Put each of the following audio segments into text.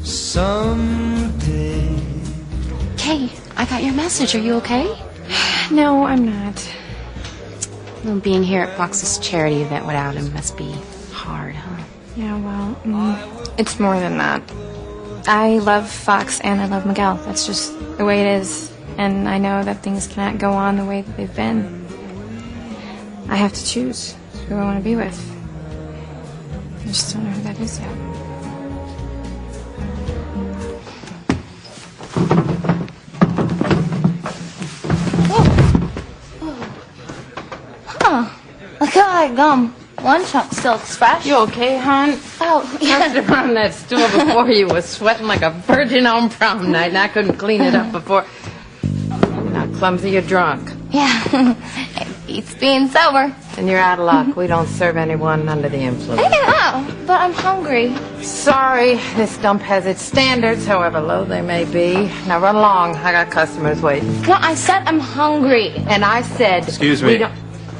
someday. Kay, I got your message. Are you okay? No, I'm not. Well, being here at Fox's charity event without him must be hard, huh? Yeah, well, it's more than that. I love Fox and I love Miguel. That's just the way it is. And I know that things cannot go on the way that they've been. I have to choose who I want to be with. I just don't know who that is yet. Look how I gum. One chunk still fresh. You okay, hon? Oh, yeah. I was around that stool before you was sweating like a virgin on prom night, and I couldn't clean it up before. Now, clumsy, you're drunk. Yeah. It beats being sober. And you're out of luck. We don't serve anyone under the influence. I know, but I'm hungry. Sorry, this dump has its standards, however low they may be. Now run along. I got customers waiting. No, I said I'm hungry. And I said... Excuse me,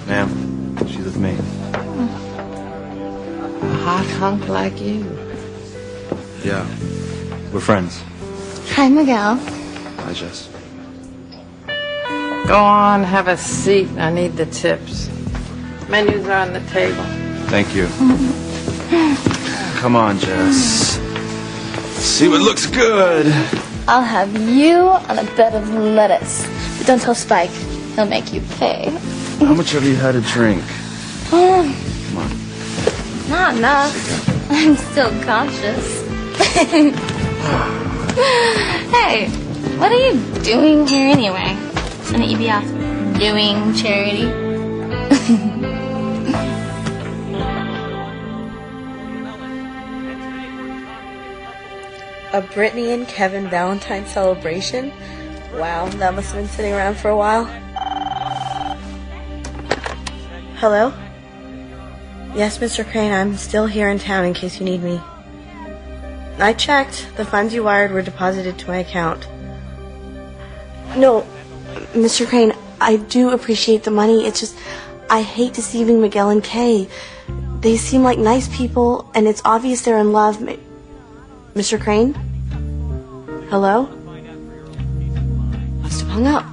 ma'am. She's with me. A hot hunk like you. Yeah. We're friends. Hi, Miguel. Hi, Jess. Go on, have a seat. I need the tips. Menus are on the table. Thank you. Come on, Jess. Let's see what looks good. I'll have you on a bed of lettuce. But don't tell Spike. He'll make you pay. How much have you had to drink? Come on. Not enough. I'm still conscious. Hey, what are you doing here anyway? Shouldn't you be off doing charity? A Brittany and Kevin Valentine celebration? Wow, that must have been sitting around for a while. Hello? Yes, Mr. Crane, I'm still here in town in case you need me. I checked. The funds you wired were deposited to my account. No, Mr. Crane, I do appreciate the money. It's just, I hate deceiving Miguel and Kay. They seem like nice people, and it's obvious they're in love. Mr. Crane? Hello? Must have hung up.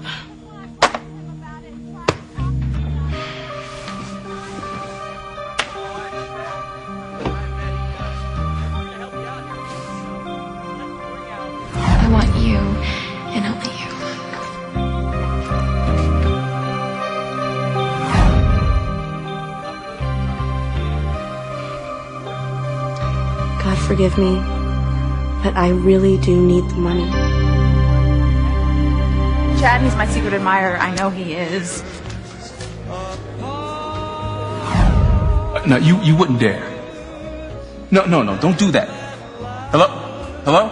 I want you and only you. God forgive me, but I really do need the money. Chadney's my secret admirer. I know he is. No, you wouldn't dare. No, don't do that. Hello? Hello?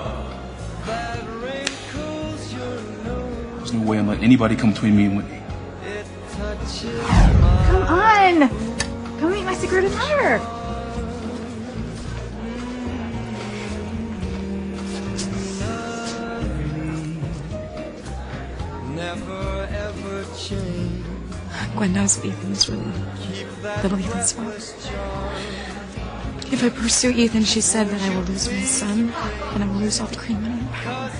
There's no way I'm letting anybody come between me and Whitney. Come on. Come meet my secret admirer. Gwen knows Ethan's really little Ethan's fault. If I pursue Ethan, she said that I will lose my son, and I will lose all the cream in my power.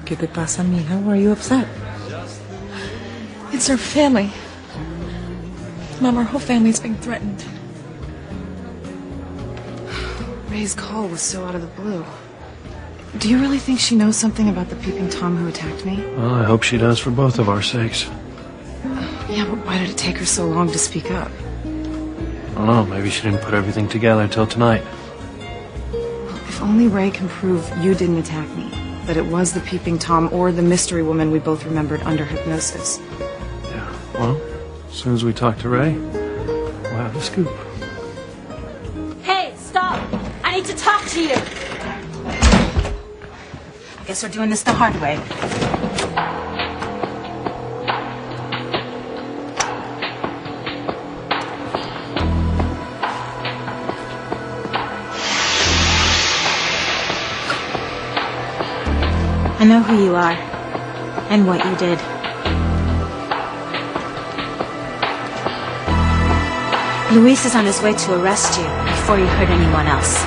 ¿Qué te pasa, mija? Why are you upset? It's our family. Mom, our whole family's being threatened. Ray's call was so out of the blue. Do you really think she knows something about the peeping Tom who attacked me? Well, I hope she does for both of our sakes. Yeah, but why did it take her so long to speak up? I don't know, maybe she didn't put everything together till tonight. If only Ray can prove you didn't attack me, that it was the peeping Tom or the mystery woman we both remembered under hypnosis. Yeah, well, as soon as we talk to Ray, we'll have the scoop. Hey, stop! I need to talk to you! I guess we're doing this the hard way. I know who you are, and what you did. Luis is on his way to arrest you before you hurt anyone else.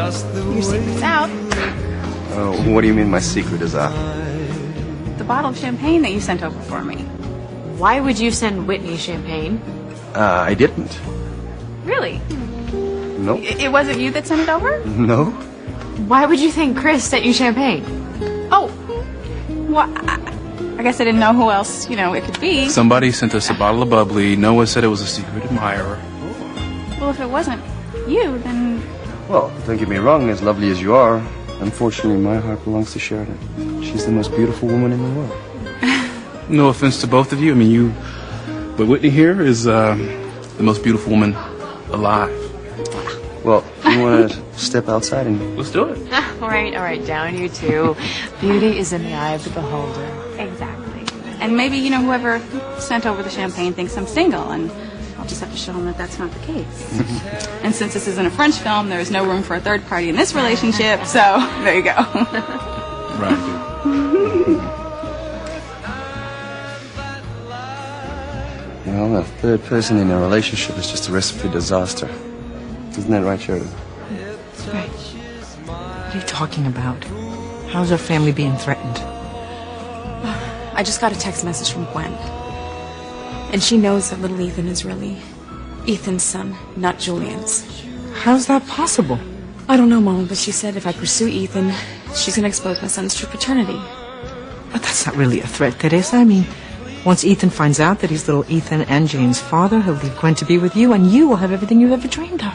Your secret's out. What do you mean my secret is out? The bottle of champagne that you sent over for me. Why would you send Whitney champagne? I didn't. Really? No. It wasn't you that sent it over? No. Why would you think Chris sent you champagne? Oh. Well, I guess I didn't know who else, it could be. Somebody sent us a bottle of bubbly. Noah said it was a secret admirer. Well, if it wasn't you, then... Well, don't get me wrong, as lovely as you are, unfortunately my heart belongs to Sheridan. She's the most beautiful woman in the world. No offense to both of you. I mean, but Whitney here is the most beautiful woman alive. Well, you want to step outside and... Let's do it. All right, down you two. Beauty is in the eye of the beholder. Exactly. And maybe, whoever sent over the champagne thinks I'm single, and I'll just have to show them that that's not the case. And since this isn't a French film, there is no room for a third party in this relationship, so there you go. Right. A third person in a relationship is just a recipe for disaster. Isn't that right, Sheridan? Right. What are you talking about? How's our family being threatened? I just got a text message from Gwen. And she knows that little Ethan is really Ethan's son, not Julian's. How's that possible? I don't know, Mama, but she said if I pursue Ethan, she's going to expose my son's true paternity. But that's not really a threat, Teresa. I mean, once Ethan finds out that he's little Ethan and Jane's father, he'll leave Gwen to be with you, and you will have everything you've ever dreamed of.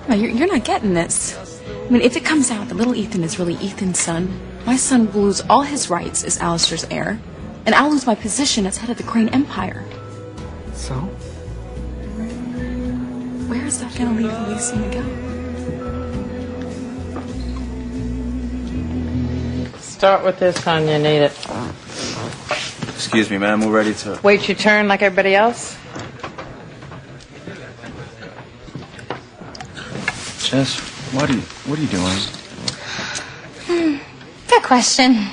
No, you're not getting this. I mean, if it comes out that little Ethan is really Ethan's son, my son will lose all his rights as Alistair's heir, and I'll lose my position as head of the Crane Empire. So? Where is that going to leave Alicia and Miguel? Start with this, Sonia. Need it. Excuse me, ma'am. We're ready to... Wait your turn like everybody else. Jess, what are you doing? Good question.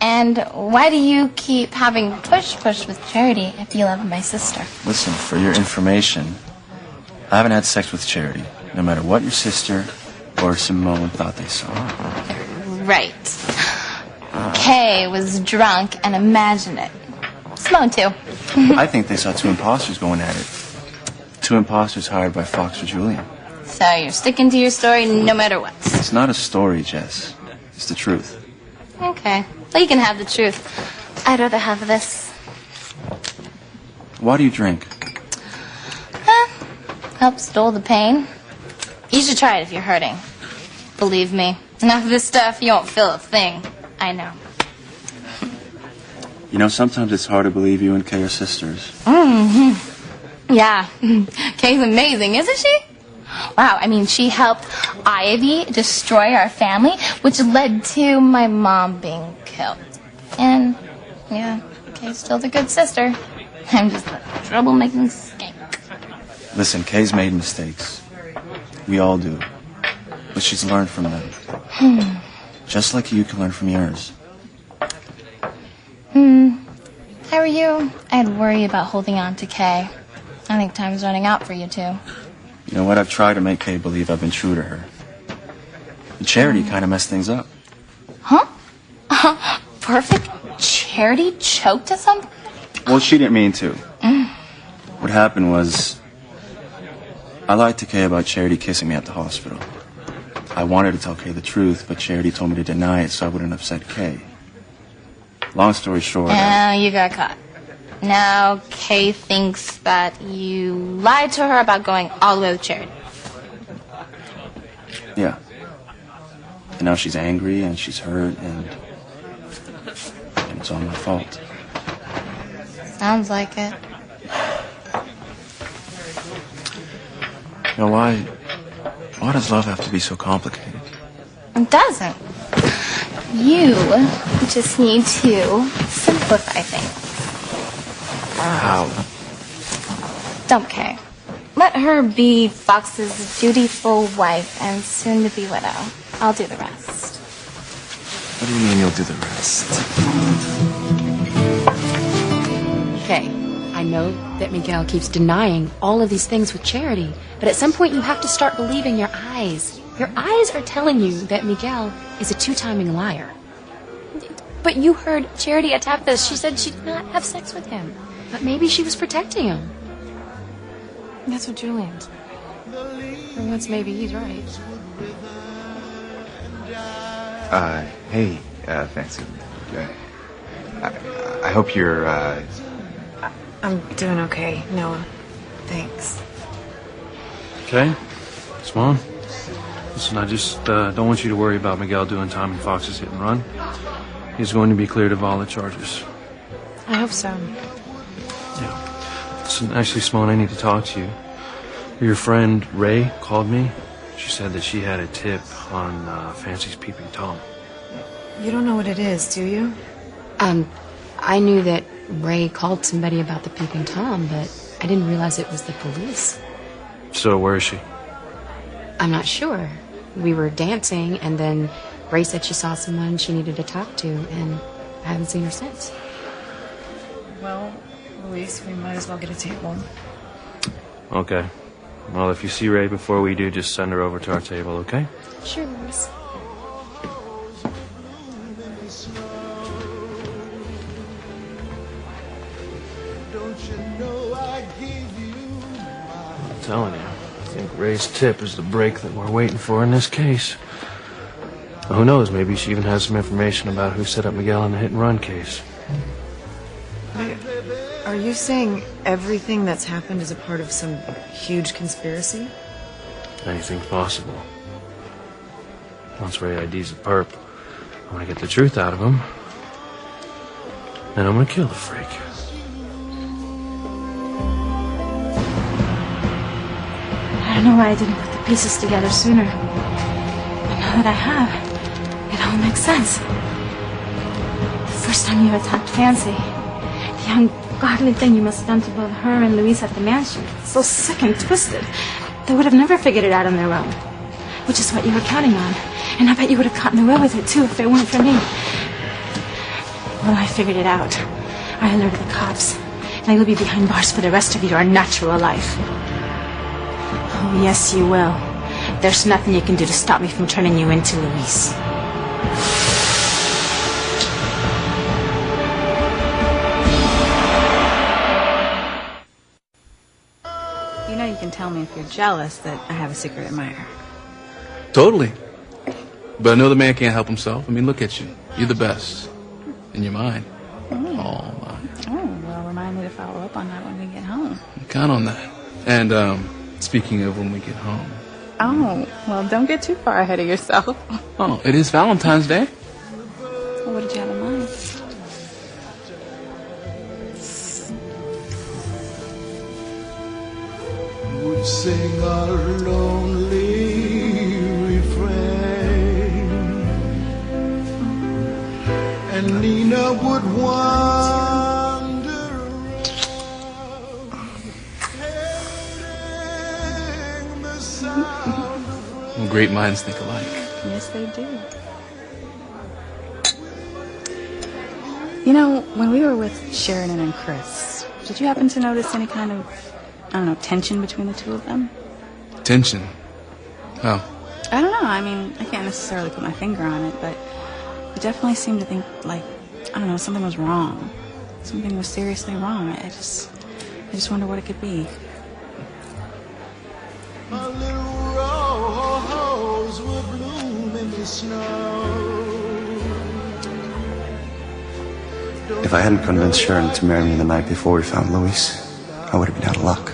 And why do you keep having push with Charity if you love my sister? Listen, for your information, I haven't had sex with Charity, no matter what your sister or Simone thought they saw. Right. Kay was drunk and imagined it. Simone, too. I think they saw two imposters going at it. Two imposters hired by Fox or Julian. So you're sticking to your story no matter what. It's not a story, Jess. It's the truth. Okay. Well, you can have the truth. I'd rather have this. Why do you drink? Helps dull the pain. You should try it if you're hurting. Believe me, enough of this stuff, you won't feel a thing. I know. Sometimes it's hard to believe you and Kay are sisters. Mm-hmm. Yeah. Kay's amazing, isn't she? Wow, I mean, she helped Ivy destroy our family, which led to my mom being killed. And, yeah, Kay's still the good sister. I'm just a troublemaking skank. Listen, Kay's made mistakes. We all do. But she's learned from them. Just like you can learn from yours. If I were you, I'd worry about holding on to Kay. I think time's running out for you, too. You know what? I've tried to make Kay believe I've been true to her. The Charity kind of messed things up. Huh? Perfect Charity choked to something? Well, she didn't mean to. What happened was, I lied to Kay about Charity kissing me at the hospital. I wanted to tell Kay the truth, but Charity told me to deny it so I wouldn't upset Kay. Long story short... You got caught. Now Kay thinks that you lied to her about going all the way with Charity. Yeah. And now she's angry and she's hurt and it's all my fault. Sounds like it. Why does love have to be so complicated? It doesn't. You just need to simplify things. How? Dump Kay. Let her be Fox's dutiful wife and soon-to-be widow. I'll do the rest. What do you mean you'll do the rest? Okay, I know that Miguel keeps denying all of these things with Charity, but at some point you have to start believing your eyes. Your eyes are telling you that Miguel is a two-timing liar. But you heard Charity attack this. She said she did not have sex with him. But maybe she was protecting him. That's what Julian said. For once, maybe he's right. Hey, Fancy. I hope you're, I'm doing okay, Noah. Thanks. Okay? Swan? Listen, I just don't want you to worry about Miguel doing time in Fox's hit and run. He's going to be cleared of all the charges. I hope so. Yeah. Listen, actually, Swan, I need to talk to you. Your friend Ray called me. She said that she had a tip on Fancy's peeping Tom. You don't know what it is, do you? I knew that Ray called somebody about the peeping Tom, but I didn't realize it was the police. So where is she? I'm not sure. We were dancing, and then Ray said she saw someone she needed to talk to, and I haven't seen her since. Well, Luis, we might as well get a table. Okay. Well, if you see Ray before we do, just send her over to our table, okay? Sure, Luis. I'm telling you, I think Ray's tip is the break that we're waiting for in this case. Well, who knows, maybe she even has some information about who set up Miguel in the hit-and-run case. Are you saying everything that's happened is a part of some huge conspiracy? Anything's possible. Once Ray IDs the perp, I'm gonna get the truth out of him. And I'm gonna kill the freak. I don't know why I didn't put the pieces together sooner. But now that I have, it all makes sense. The first time you attacked Fancy, the ungodly thing you must have done to both her and Luis at the mansion. So sick and twisted. They would have never figured it out on their own. Which is what you were counting on. And I bet you would have gotten away with it too if it weren't for me. Well, I figured it out. I alerted the cops. Now you'll be behind bars for the rest of your unnatural life. Oh, yes, you will. There's nothing you can do to stop me from turning you into Luis. You know you can tell me if you're jealous that I have a secret admirer. Totally. But I know the man can't help himself. I mean, look at you. You're the best. And you're mine. All mine. Oh, well, remind me to follow up on that when we get home. Count on that. And, speaking of when we get home. Oh, well, don't get too far ahead of yourself. Oh, it is Valentine's Day? Well, what did you have in mind? Would sing a lonely refrain, and Nina would wander around, the sound of Well, great minds think alike. Yes, they do. You know, when we were with Sheridan and Chris, did you happen to notice any kind of, I don't know, tension between the two of them? Tension. Oh. I don't know. I mean, I can't necessarily put my finger on it, but you definitely seemed to think, like, I don't know, something was wrong. Something was seriously wrong. I just wonder what it could be. a little rose would bloom in the snow. If I hadn't convinced Sharon to marry me the night before we found Luis, I would have been out of luck.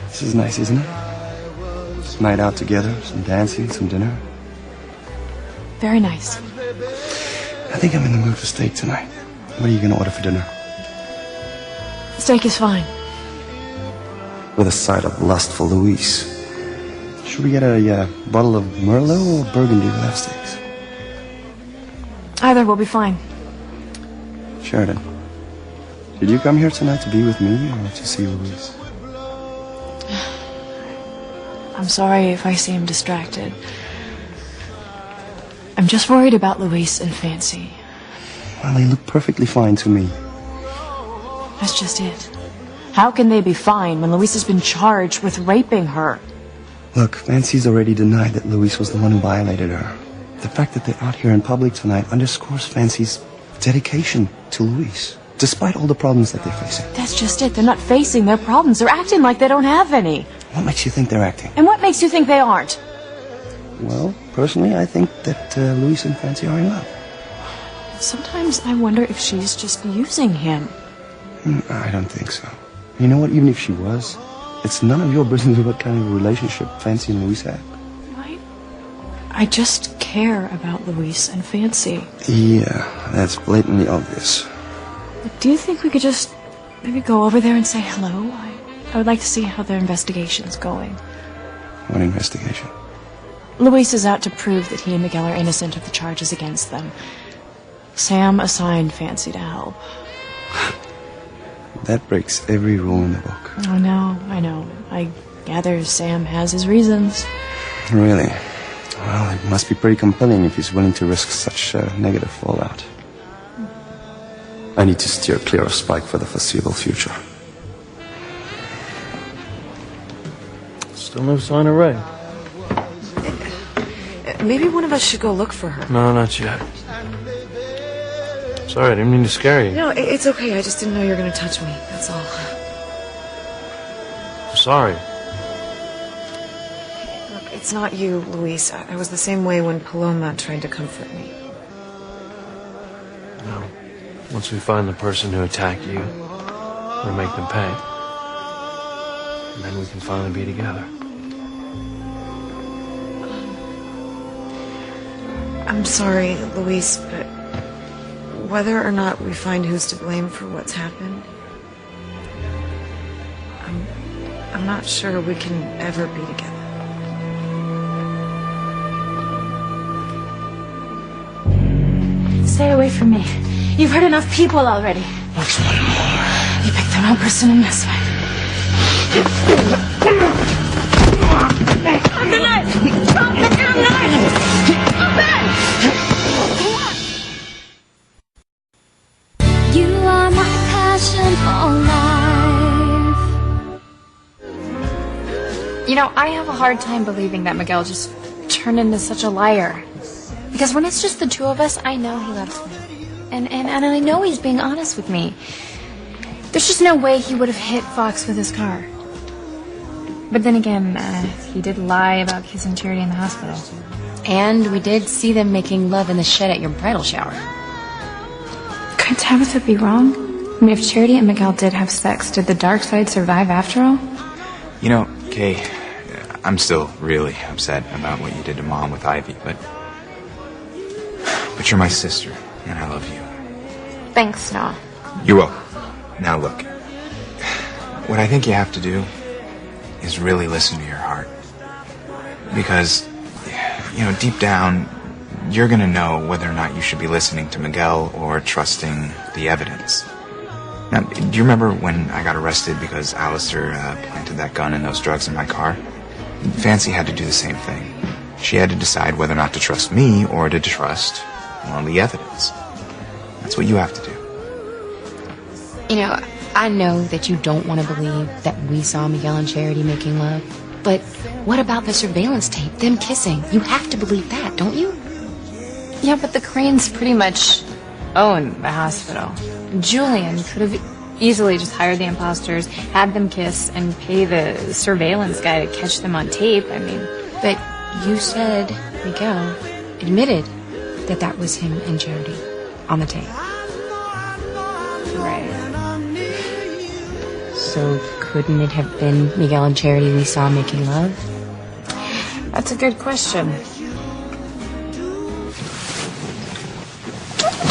This is nice, isn't it? Night out together, some dancing, some dinner. Very nice. I think I'm in the mood for steak tonight. What are you going to order for dinner? Steak is fine. With a side of lust for Luis. Should we get a bottle of Merlot or Burgundy with our steaks? Either will be fine. Sheridan, did you come here tonight to be with me or to see Luis? I'm sorry if I seem distracted. I'm just worried about Luis and Fancy. Well, they look perfectly fine to me. That's just it. How can they be fine when Luis has been charged with raping her? Look, Fancy's already denied that Luis was the one who violated her. The fact that they're out here in public tonight underscores Fancy's dedication to Luis, despite all the problems that they're facing. That's just it. They're not facing their problems. They're acting like they don't have any. What makes you think they're acting? And what makes you think they aren't? Well, personally, I think that Luis and Fancy are in love. Sometimes I wonder if she's just using him. I don't think so. You know what? Even if she was, it's none of your business what kind of a relationship Fancy and Luis had. I just care about Luis and Fancy. Yeah, that's blatantly obvious. Do you think we could just maybe go over there and say hello? I would like to see how their investigation's going. What investigation? Luis is out to prove that he and Miguel are innocent of the charges against them. Sam assigned Fancy to help. That breaks every rule in the book. I know. I gather Sam has his reasons. Really? Well, it must be pretty compelling if he's willing to risk such negative fallout. I need to steer clear of Spike for the foreseeable future. Still no sign of Ray. Maybe one of us should go look for her. No, not yet. Sorry, I didn't mean to scare you. No, it's okay. I just didn't know you were going to touch me. That's all. I'm sorry. Look, it's not you, Luis. I was the same way when Paloma tried to comfort me. No. Once we find the person who attacked you, we'll make them pay. And then we can finally be together. I'm sorry, Luis, but whether or not we find who's to blame for what's happened, I'm not sure we can ever be together. Stay away from me. You've hurt enough people already. What's one more? You picked the wrong person to mess with. Good night! Stop the damn knife! Stop it! You are my passion for life. You know, I have a hard time believing that Miguel just turned into such a liar. Because when it's just the two of us, I know he loves me. And I know he's being honest with me. There's just no way he would have hit Fox with his car. But then again, he did lie about kissing Charity in the hospital. And we did see them making love in the shed at your bridal shower. Could Tabitha be wrong? I mean, if Charity and Miguel did have sex, did the dark side survive after all? You know, Kay, I'm still really upset about what you did to Mom with Ivy, but you're my sister, and I love you. Thanks, Noah. You're welcome. Now look, what I think you have to do is really listen to your heart. Because, you know, deep down, you're going to know whether or not you should be listening to Miguel or trusting the evidence. Now, do you remember when I got arrested because Alistair planted that gun and those drugs in my car? Fancy had to do the same thing. She had to decide whether or not to trust me or to trust, well, the evidence. That's what you have to do. You know, I know that you don't want to believe that we saw Miguel and Charity making love. But what about the surveillance tape? Them kissing? You have to believe that, don't you? Yeah, but the Cranes pretty much own the hospital. Julian could have easily just hired the imposters, had them kiss, and pay the surveillance guy to catch them on tape. I mean, but you said Miguel admitted that was him and Charity on the tape. Right. So couldn't it have been Miguel and Charity we saw making love? That's a good question.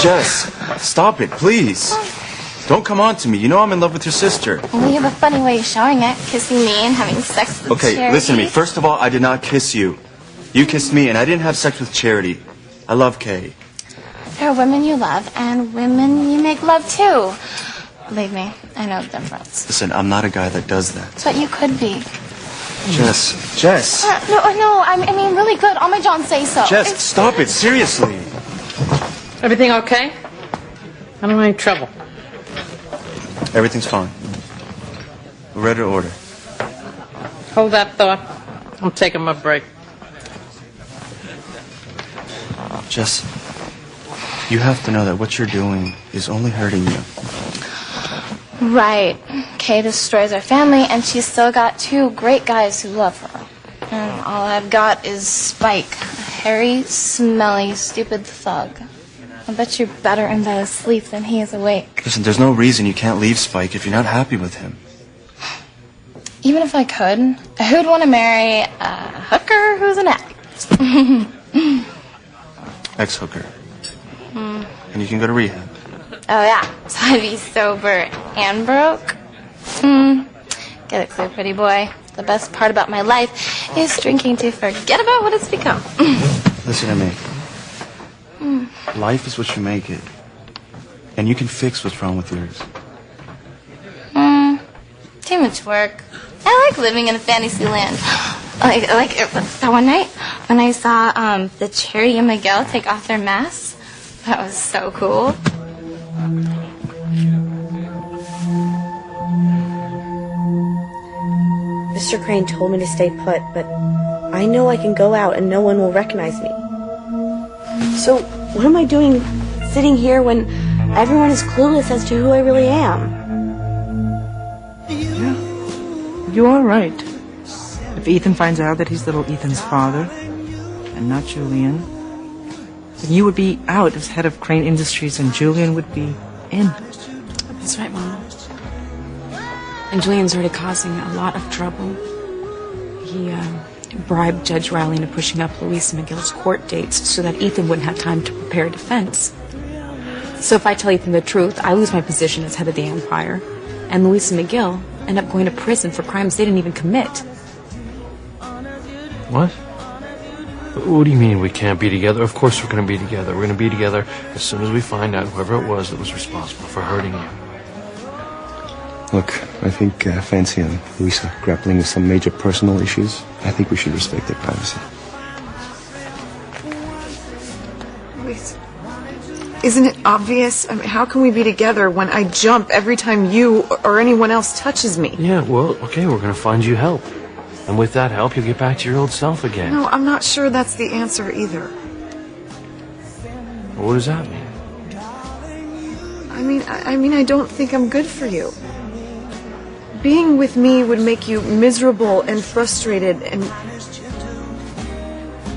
Jess, stop it, please. Don't come on to me. You know I'm in love with your sister. Well, you have a funny way of showing it, kissing me and having sex with Charity. Okay, listen to me. First of all, I did not kiss you. You kissed me, and I didn't have sex with Charity. I love Kay. There are women you love and women you make love to. Believe me, I know the difference. Listen, I'm not a guy that does that. But you could be. Jess. No, I mean really good. All my John say so. Jess, stop it. Seriously. Everything okay? I don't want any trouble. Everything's fine. We're ready to order. Hold that thought. I'm taking my break. Jess, you have to know that what you're doing is only hurting you. Right. Kay destroys our family, and she's still got two great guys who love her. And all I've got is Spike, a hairy, smelly, stupid thug. I bet you're better in bed asleep than he is awake. Listen, there's no reason you can't leave Spike if you're not happy with him. Even if I could, who'd want to marry a hooker who's an addict? Ex-hooker. And you can go to rehab. Oh, yeah. So I'd be sober and broke? Get a clue, pretty boy. The best part about my life is drinking to forget about what it's become. Listen to me. Life is what you make it. And you can fix what's wrong with yours. Too much work. I like living in a fantasy land. Like that one night when I saw the Charity and Miguel take off their masks. That was so cool. Mr. Crane told me to stay put, but I know I can go out and no one will recognize me. So what am I doing sitting here when everyone is clueless as to who I really am? Yeah, you are right. If Ethan finds out that he's little Ethan's father and not Julian, then you would be out as head of Crane Industries and Julian would be in. That's right, Mom. And Julian's already causing a lot of trouble. He bribed Judge Riley into pushing up Luis and Miguel's court dates so that Ethan wouldn't have time to prepare a defense. So if I tell Ethan the truth, I lose my position as head of the Empire, and Luis and Miguel end up going to prison for crimes they didn't even commit. What? What do you mean we can't be together? Of course we're going to be together. We're going to be together as soon as we find out whoever it was that was responsible for hurting you. Look, I think Fancy and Luis are grappling with some major personal issues. I think we should respect their privacy. Luis, isn't it obvious? I mean, how can we be together when I jump every time you or anyone else touches me? Yeah, well, okay, we're going to find you help. And with that help, you'll get back to your old self again. No, I'm not sure that's the answer either. Well, what does that mean? I mean, I don't think I'm good for you. Being with me would make you miserable and frustrated, and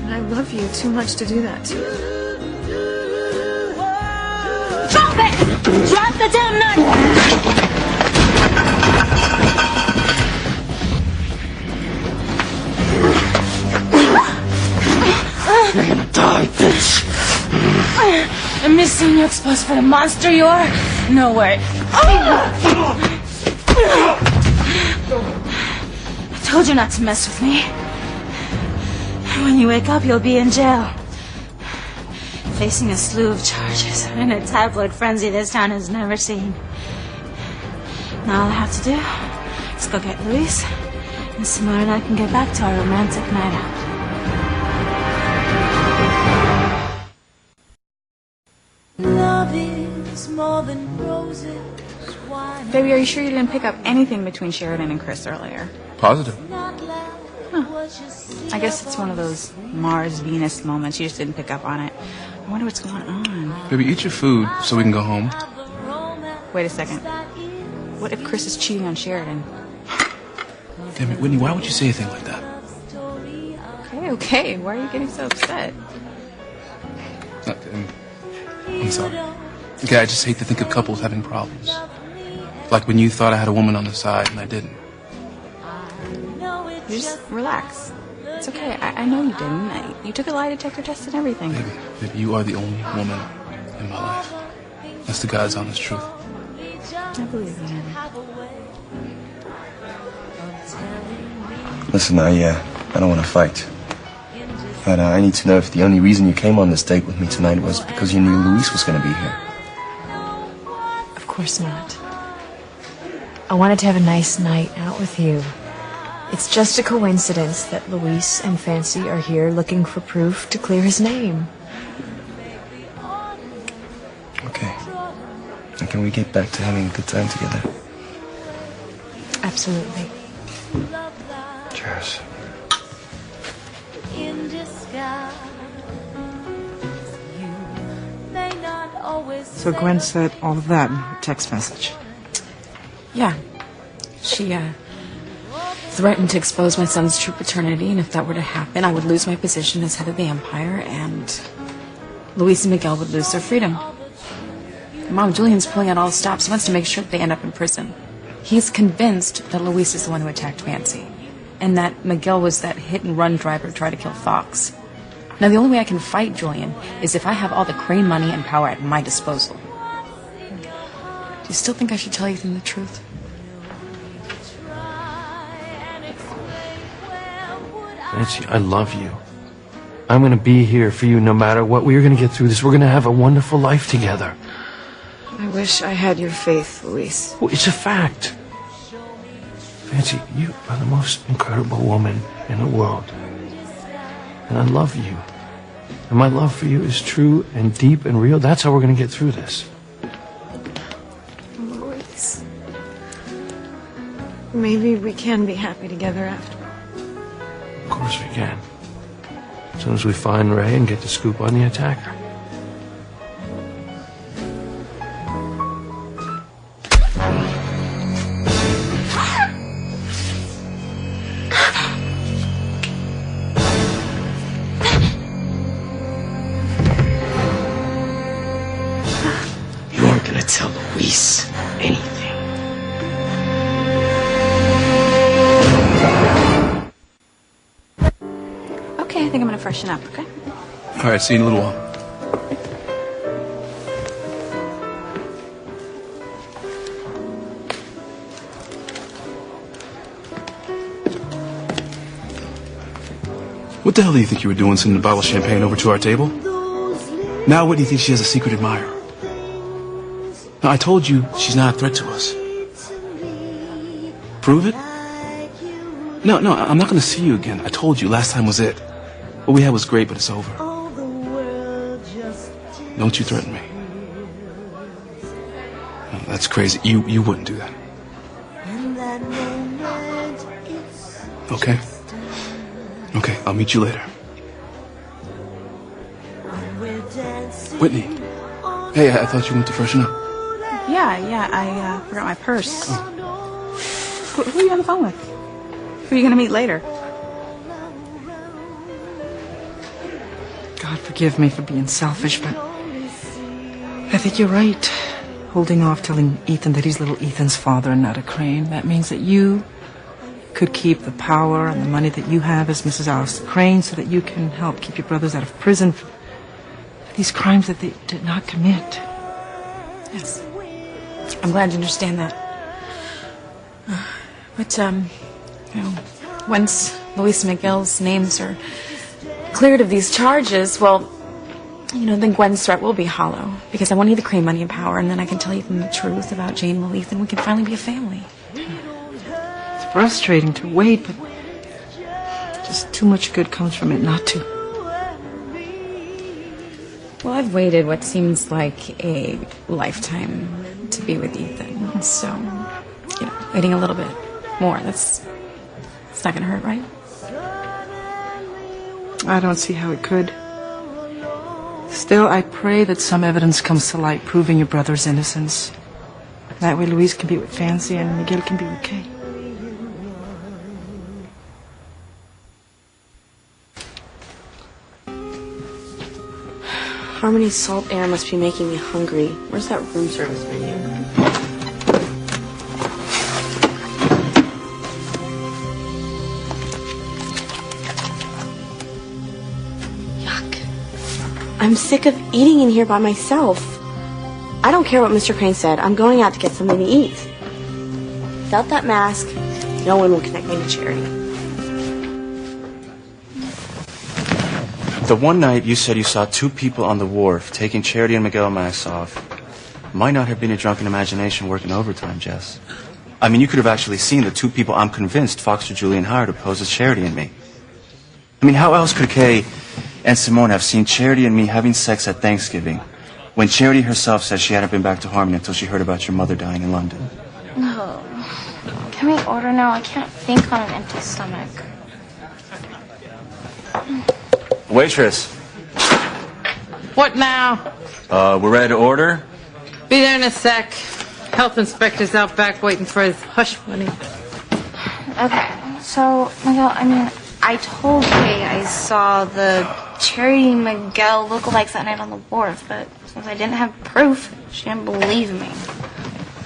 I love you too much to do that to you. Drop it! Drop the damn knife! You're gonna die, bitch! I'm missing you exposed for the monster you are? No way. I told you not to mess with me. When you wake up, you'll be in jail. Facing a slew of charges in a tabloid frenzy this town has never seen. Now all I have to do is go get Luis, and Simone and I can get back to our romantic night out. Love is more than roses. Baby, are you sure you didn't pick up anything between Sheridan and Chris earlier? Positive. I guess it's one of those Mars-Venus moments. You just didn't pick up on it. I wonder what's going on. Baby, eat your food so we can go home. Wait a second. What if Chris is cheating on Sheridan? Damn it, Whitney, why would you say a thing like that? Okay. Why are you getting so upset? I'm sorry. Okay, I just hate to think of couples having problems. Like when you thought I had a woman on the side and I didn't. You just relax. It's okay. I know you didn't. You took a lie detector test and everything. Baby, you are the only woman in my life. That's the God's honest truth. I believe you, honey. Listen, I don't want to fight. But I need to know if the only reason you came on this date with me tonight was because you knew Luis was going to be here. Of course not. I wanted to have a nice night out with you. It's just a coincidence that Luis and Fancy are here looking for proof to clear his name. Okay. And can we get back to having a good time together? Absolutely. Cheers. in disguise. You may not always. So Gwen said all of that in her text message. Yeah. She, threatened to expose my son's true paternity, and if that were to happen, I would lose my position as head of the empire, and Luis and Miguel would lose their freedom. Mom, Julian's pulling out all the stops. He wants to make sure that they end up in prison. He's convinced that Luis is the one who attacked Fancy, and that Miguel was that hit-and-run driver who tried to kill Fox. Now, the only way I can fight Julian is if I have all the Crane money and power at my disposal. Do you still think I should tell Ethan the truth? Nancy, I love you. I'm going to be here for you no matter what. We're going to get through this. We're going to have a wonderful life together. I wish I had your faith, Luis. Well, it's a fact. Nancy, you are the most incredible woman in the world. And I love you. And my love for you is true and deep and real. That's how we're going to get through this. Luis. Maybe we can be happy together after all. Of course we can. As soon as we find Ray and get the scoop on the attacker. You aren't gonna tell Luis anything. Okay, I think I'm gonna freshen up, okay? All right, see you in a little while. What the hell do you think you were doing sending a bottle of champagne over to our table? Now what do you think she has a secret admirer? Now, I told you she's not a threat to us. Prove it? No, I'm not going to see you again. I told you, last time was it. What we had was great, but it's over. Don't you threaten me. No, that's crazy. You wouldn't do that. Okay? Okay, I'll meet you later. Whitney. Hey, I thought you went to freshen up. Yeah, I forgot my purse. Who are you on the phone with? Who are you going to meet later? God forgive me for being selfish, but I think you're right. Holding off telling Ethan that he's little Ethan's father and not a Crane. That means that you could keep the power and the money that you have as Mrs. Alistair Crane so that you can help keep your brothers out of prison for these crimes that they did not commit. Yes. I'm glad you understand that. But, once Luis and Miguel's names are cleared of these charges, well, then Gwen's threat will be hollow. Because I want to get the Crane money and power, and then I can tell Ethan the truth about Jane and Ethan. We can finally be a family. It's frustrating to wait, but just too much good comes from it not to. Well, I've waited what seems like a lifetime to be with Ethan. So, waiting a little bit more, it's not going to hurt, right? I don't see how it could. Still, I pray that some evidence comes to light proving your brother's innocence. That way Luis can be with Fancy and Miguel can be with Kay. Harmony's salt air must be making me hungry. Where's that room service menu? I'm sick of eating in here by myself. I don't care what Mr. Crane said. I'm going out to get something to eat. Without that mask, no one will connect me to Charity. The one night you said you saw two people on the wharf taking Charity and Miguel masks off might not have been a drunken imagination working overtime, Jess. I mean, you could have actually seen the two people I'm convinced Fox or Julian hired to pose as Charity and me. I mean, how else could Kay and Simone have seen Charity and me having sex at Thanksgiving when Charity herself said she hadn't been back to Harmony until she heard about your mother dying in London? No. Can we order now? I can't think on an empty stomach. Waitress, What now? we're ready to order. Be there in a sec. Health inspector's out back waiting for his hush money. Okay, so, Miguel, I mean, I told Kay I saw the Charity Miguel lookalikes that night on the wharf, but since I didn't have proof, she didn't believe me.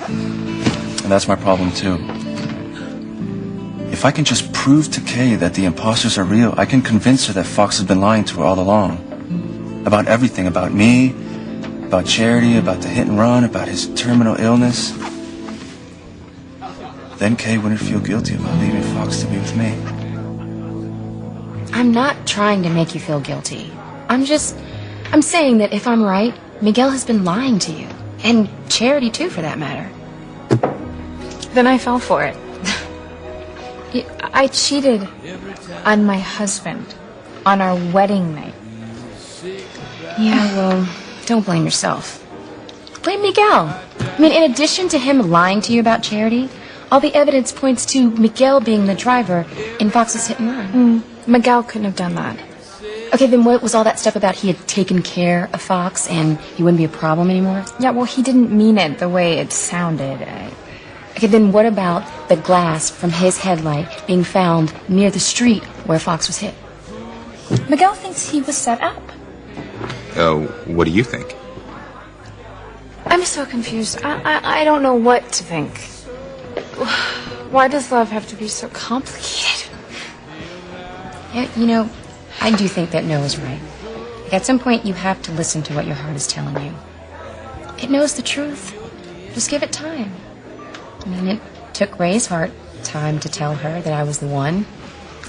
And that's my problem, too. If I can just prove to Kay that the imposters are real, I can convince her that Fox has been lying to her all along. About everything, about me, about Charity, about the hit and run, about his terminal illness. Then Kay wouldn't feel guilty about leaving Fox to be with me. I'm not trying to make you feel guilty. I'm saying that if I'm right, Miguel has been lying to you. And Charity, too, for that matter. Then I fell for it. I cheated on my husband on our wedding night. Yeah, well, don't blame yourself. Blame Miguel. I mean, in addition to him lying to you about Charity, all the evidence points to Miguel being the driver in Fox's hit and run. Miguel couldn't have done that. Okay, then what was all that stuff about he had taken care of Fox and he wouldn't be a problem anymore? Yeah, well, he didn't mean it the way it sounded. Okay, then what about the glass from his headlight being found near the street where Fox was hit? Miguel thinks he was set up. What do you think? I'm so confused. I don't know what to think. Why does love have to be so complicated? Yeah, you know, I do think that Noah's right. At some point, you have to listen to what your heart is telling you. It knows the truth. Just give it time. I mean, it took Ray's heart time to tell her that I was the one,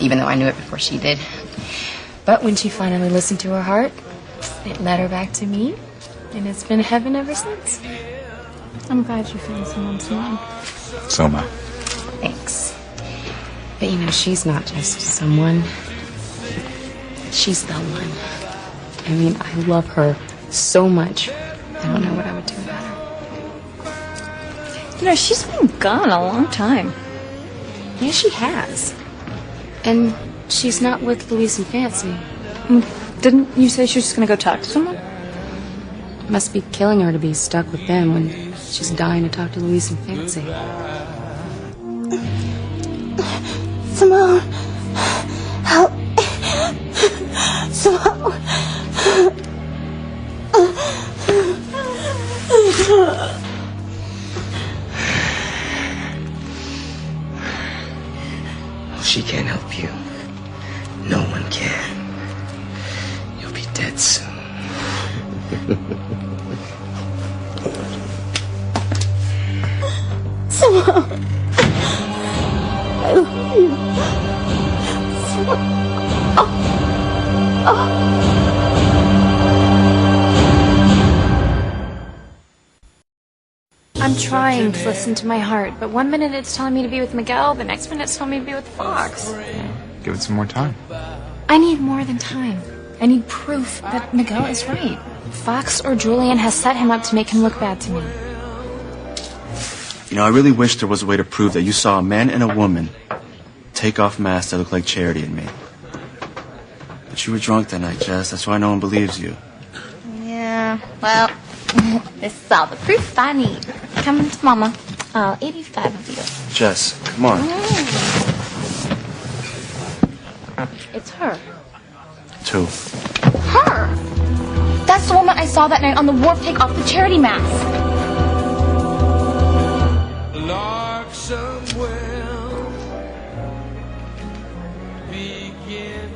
even though I knew it before she did. But when she finally listened to her heart, it led her back to me, and it's been heaven ever since. I'm glad you found someone smart. So am I. Thanks. But you know, she's not just someone. She's the one. I mean, I love her so much. I don't know what I would do without her. You know, she's been gone a long time. Yeah, she has. And she's not with Louise and Fancy. Didn't you say she was just going to go talk to someone? It must be killing her to be stuck with them when she's dying to talk to Louise and Fancy. Simone, help. Simone. She can't help you. No one can. You'll be dead soon. Simone. I love you. Simone. I'm trying to listen to my heart, but one minute it's telling me to be with Miguel, the next minute it's telling me to be with Fox. Give it some more time. I need more than time. I need proof that Miguel is right. Fox or Julian has set him up to make him look bad to me. You know, I really wish there was a way to prove that you saw a man and a woman take off masks that look like Charity and me. But you were drunk that night, Jess. That's why no one believes you. Yeah, well, this is all the proof I need. Come to Mama. All 85 of you. Jess, come on. It's her. Two. Her? That's the woman I saw that night on the wharf take off the Charity mask.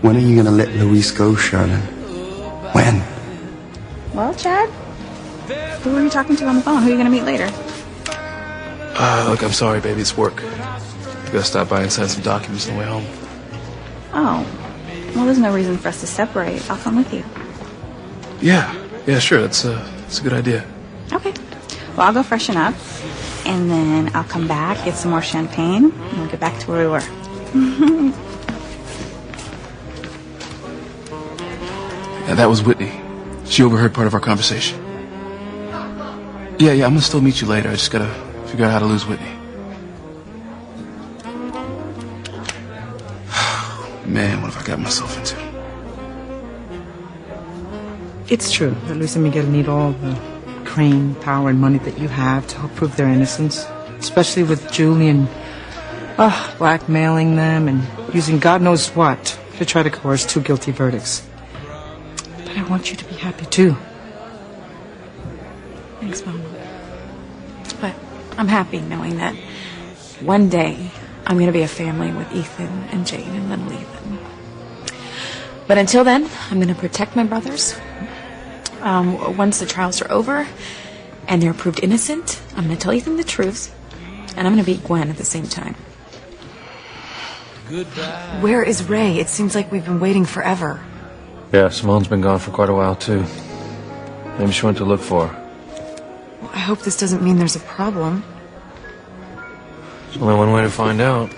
When are you going to let Louise go, Charlotte? When? Well, Chad, who are you talking to on the phone? Who are you going to meet later? Look, I'm sorry, baby. It's work. I gotta stop by and sign some documents on the way home. Oh, well, there's no reason for us to separate. I'll come with you. Yeah, sure. That's a good idea. Okay. Well, I'll go freshen up, and then I'll come back, get some more champagne, and we'll get back to where we were. Yeah, that was Whitney. She overheard part of our conversation. Yeah, I'm gonna still meet you later. I just gotta figure out how to lose Whitney. Man, what have I got myself into? It's true that Luis and Miguel need all the Crane power and money that you have to help prove their innocence, especially with Julian blackmailing them and using God knows what to try to coerce 2 guilty verdicts. But I want you to be happy too. Thanks, Mom. But I'm happy knowing that one day I'm going to be a family with Ethan and Jane and little Ethan. But until then, I'm going to protect my brothers. Once the trials are over and they're proved innocent, I'm going to tell Ethan the truth, and I'm going to beat Gwen at the same time. Where is Ray? It seems like we've been waiting forever. Yeah, Simone's been gone for quite a while, too. Maybe she went to look for her. Well, I hope this doesn't mean there's a problem. There's only one way to find out.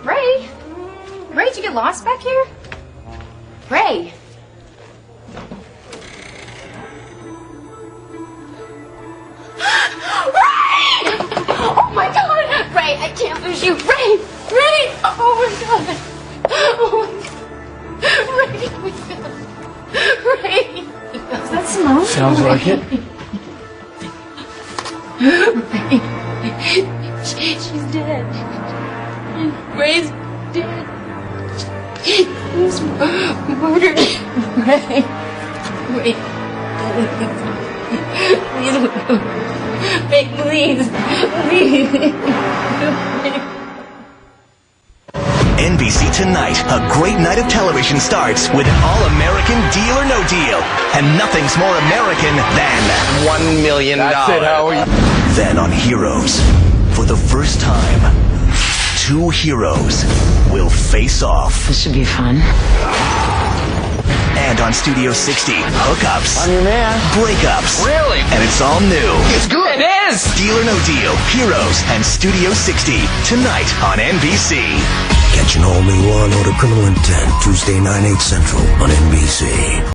Ray? Ray, did you get lost back here? Ray! Ray! Oh my God! Ray, I can't lose you. Ray! Ray! Oh my God! Oh my God! Ray! Oh my God! Ray! Is that Simone? Sounds like it. Ray. She's dead. Ray's dead. He was murdered. Ray. Ray. Please. Please. NBC Tonight, a great night of television starts with an all-American Deal or No Deal. And nothing's more American than $1 million. That's it, Howie. Then on Heroes, for the first time, 2 heroes will face off. This should be fun. And on Studio 60, hookups. I'm your man. Breakups. Really? And it's all new. It's good. It is. Deal or No Deal, Heroes, and Studio 60, tonight on NBC. Catch an all-new Law & Order Criminal Intent, Tuesday, 9/8 Central on NBC.